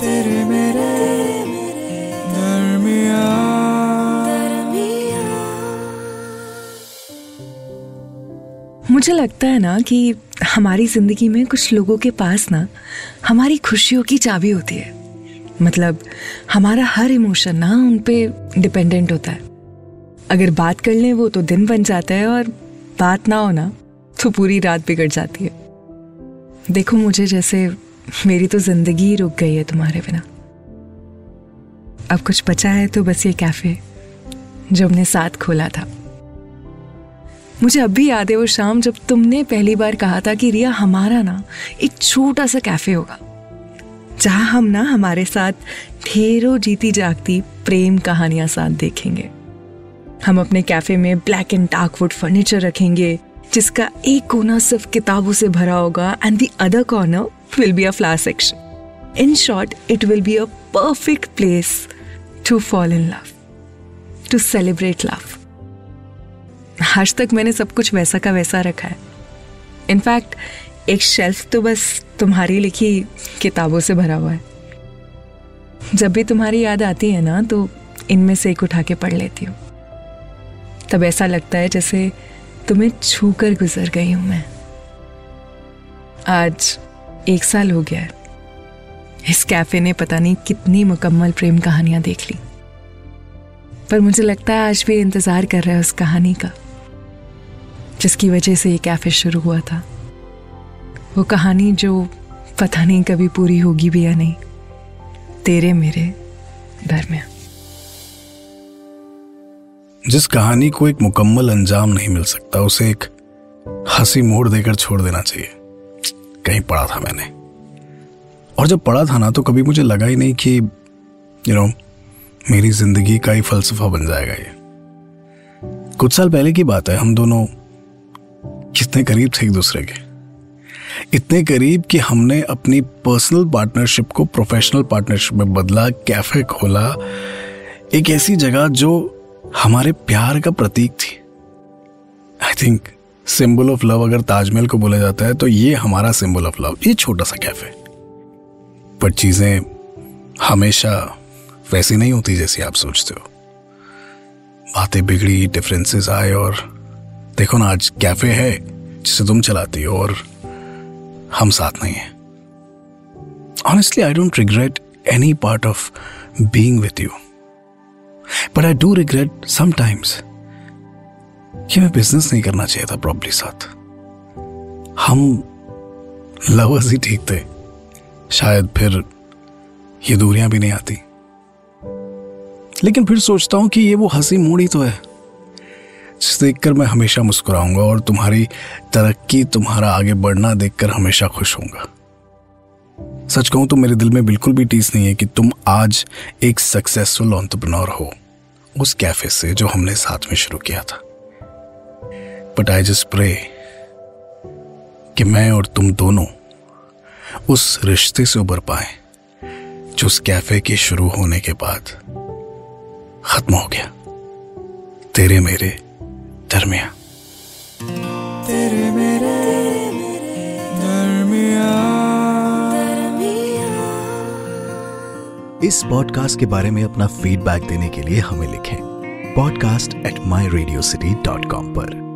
तेरे मेरे दरमियाँ। मुझे लगता है ना कि हमारी जिंदगी में कुछ लोगों के पास ना हमारी खुशियों की चाबी होती है। मतलब हमारा हर इमोशन ना उन पे डिपेंडेंट होता है। अगर बात कर लें वो तो दिन बन जाता है, और बात ना हो ना तो पूरी रात बिगड़ जाती है। देखो मुझे जैसे मेरी तो जिंदगी ही रुक गई है तुम्हारे बिना। अब कुछ बचा है तो बस ये कैफे जो हमने साथ खोला था। मुझे अब भी याद है वो शाम जब तुमने पहली बार कहा था कि रिया हमारा ना एक छोटा सा कैफे होगा जहां हम ना हमारे साथ ढेरों जीती जागती प्रेम कहानियां साथ देखेंगे। हम अपने कैफे में black and dark wood furniture रखेंगे जिसका एक कोना सिर्फ किताबों से भरा होगा and the other corner will be a flower section. In short it will be a perfect place to fall in love, to celebrate love. आज तक मैंने सब कुछ वैसा का वैसा रखा है। इनफैक्ट एक शेल्फ तो बस तुम्हारी लिखी किताबों से भरा हुआ है। जब भी तुम्हारी याद आती है ना तो इनमें से एक उठा के पढ़ लेती हूँ। तब ऐसा लगता है जैसे तुम्हें छू कर गुजर गई हूं मैं। आज 1 साल हो गया है। इस कैफे ने पता नहीं कितनी मुकम्मल प्रेम कहानियां देख ली, पर मुझे लगता है आज भी इंतजार कर रहा है उस कहानी का जिसकी वजह से ये कैफे शुरू हुआ था। वो कहानी जो पता नहीं कभी पूरी होगी भी या नहीं, तेरे मेरे दरमियां। जिस कहानी को एक मुकम्मल अंजाम नहीं मिल सकता उसे एक हंसी मोड़ देकर छोड़ देना चाहिए। कहीं पढ़ा था मैंने, और जब पढ़ा था ना तो कभी मुझे लगा ही नहीं कि मेरी जिंदगी का ही फलसफा बन जाएगा ये। कुछ साल पहले की बात है, हम दोनों कितने करीब थे एक दूसरे के। इतने करीब कि हमने अपनी पर्सनल पार्टनरशिप को प्रोफेशनल पार्टनरशिप में बदला, कैफे खोला, एक ऐसी जगह जो हमारे प्यार का प्रतीक थी। I think symbol of love अगर ताजमहल को बोला जाता है तो ये हमारा सिंबल ऑफ लव, ये छोटा सा कैफे। पर चीजें हमेशा वैसी नहीं होती जैसी आप सोचते हो। बातें बिगड़ी, डिफरेंसेस आए, और देखो ना आज कैफे है जिसे तुम चलाती हो और हम साथ नहीं हैं। Honestly I don't regret any part of being with you, but I do regret sometimes कि मैं बिजनेस नहीं करना चाहिए था प्रॉब्ली साथ। हम लवर्स ही ठीक थे, शायद फिर ये दूरियां भी नहीं आती। लेकिन फिर सोचता हूं कि ये वो हंसी मोड़ ही तो है जिसे देखकर मैं हमेशा मुस्कुराऊंगा और तुम्हारी तरक्की, तुम्हारा आगे बढ़ना देखकर हमेशा खुश होऊंगा। सच कहूं तो मेरे दिल में बिल्कुल भी टीस नहीं है कि तुम आज एक सक्सेसफुल एंटरप्रेन्योर हो उस कैफे से जो हमने साथ में शुरू किया था। बट आई जस्ट प्रे कि मैं और तुम दोनों उस रिश्ते से उबर पाए जो उस कैफे के शुरू होने के बाद खत्म हो गया, तेरे मेरे दरमियां। तेरे मेरे दरमियां। इस पॉडकास्ट के बारे में अपना फीडबैक देने के लिए हमें लिखें podcast@myradiocity.com पर।